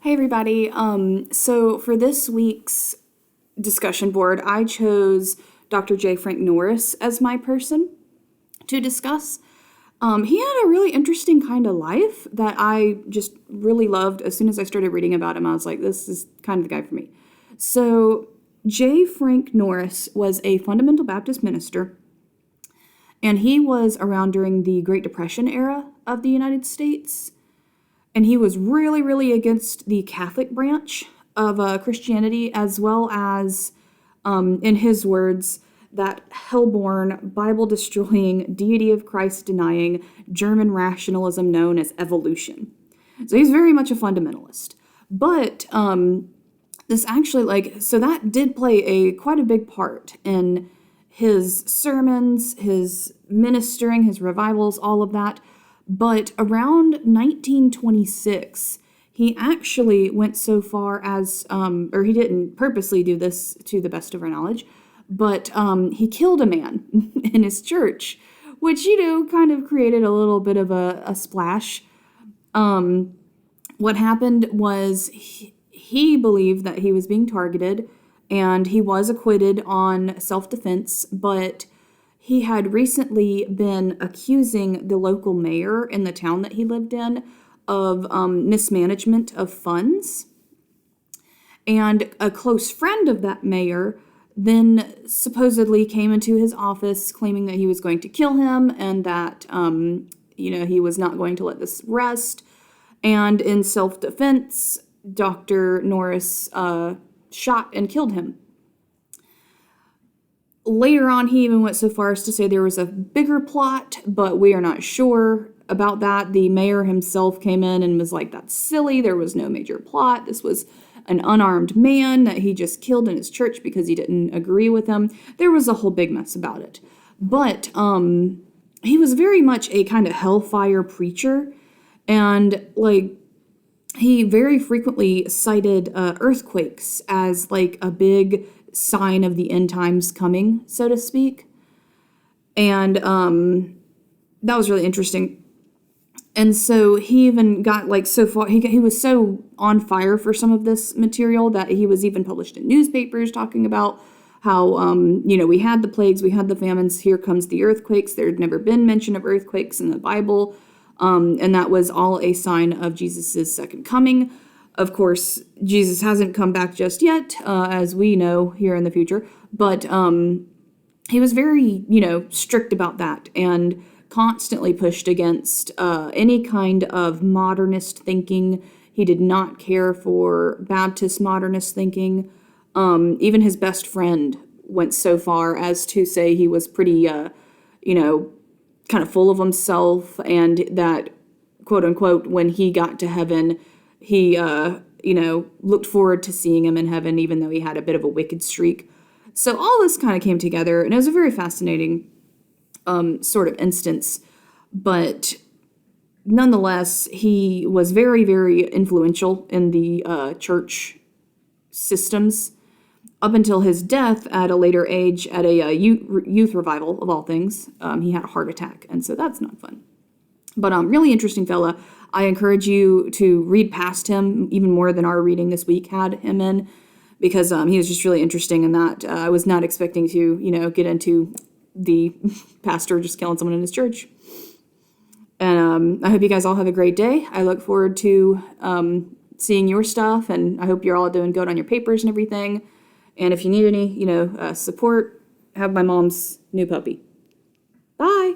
Hey everybody. So for this week's discussion board, I chose Dr. J. Frank Norris as my person to discuss. He had a really interesting kind of life that I just really loved. As soon as I started reading about him, I was like, this is kind of the guy for me. So J. Frank Norris was a fundamental Baptist minister, and he was around during the Great Depression era of the United States. And he was really, really against the Catholic branch of Christianity, as well as, in his words, that hell-born, Bible-destroying, deity of Christ denying German rationalism known as evolution. So he's very much a fundamentalist. But this actually, so that did play quite a big part in his sermons, his ministering, his revivals, all of that. But around 1926, he actually went so far as, or he didn't purposely do this to the best of our knowledge, but he killed a man in his church, which, kind of created a little bit of a splash. What happened was he believed that he was being targeted, and he was acquitted on self-defense, but he had recently been accusing the local mayor in the town that he lived in of mismanagement of funds. And a close friend of that mayor then supposedly came into his office claiming that he was going to kill him and that, he was not going to let this rest. And in self-defense, Dr. Norris shot and killed him. Later on, he even went so far as to say there was a bigger plot, but we are not sure about that. The mayor himself came in and was like, that's silly. There was no major plot. This was an unarmed man that he just killed in his church because he didn't agree with him. There was a whole big mess about it. But he was very much a kind of hellfire preacher. And, he very frequently cited earthquakes as, a big sign of the end times coming, so to speak. And that was really interesting. And so he even got so far, he was so on fire for some of this material that he was even published in newspapers talking about how, we had the plagues, we had the famines, here comes the earthquakes. There had never been mention of earthquakes in the Bible. And that was all a sign of Jesus's second coming. Of course, Jesus hasn't come back just yet, as we know here in the future, but he was very, strict about that and constantly pushed against any kind of modernist thinking. He did not care for Baptist modernist thinking. Even his best friend went so far as to say he was pretty, kind of full of himself, and that, quote unquote, when he got to heaven, he, looked forward to seeing him in heaven, even though he had a bit of a wicked streak. So all this kind of came together, and it was a very fascinating sort of instance. But nonetheless, he was very, very influential in the church systems up until his death at a later age at a youth revival, of all things. He had a heart attack, and so that's not fun. But really interesting fella. I encourage you to read past him even more than our reading this week had him in, because he was just really interesting in that I was not expecting to, get into the pastor just killing someone in his church. And I hope you guys all have a great day. I look forward to seeing your stuff, and I hope you're all doing good on your papers and everything. And if you need any, support, have my mom's new puppy. Bye!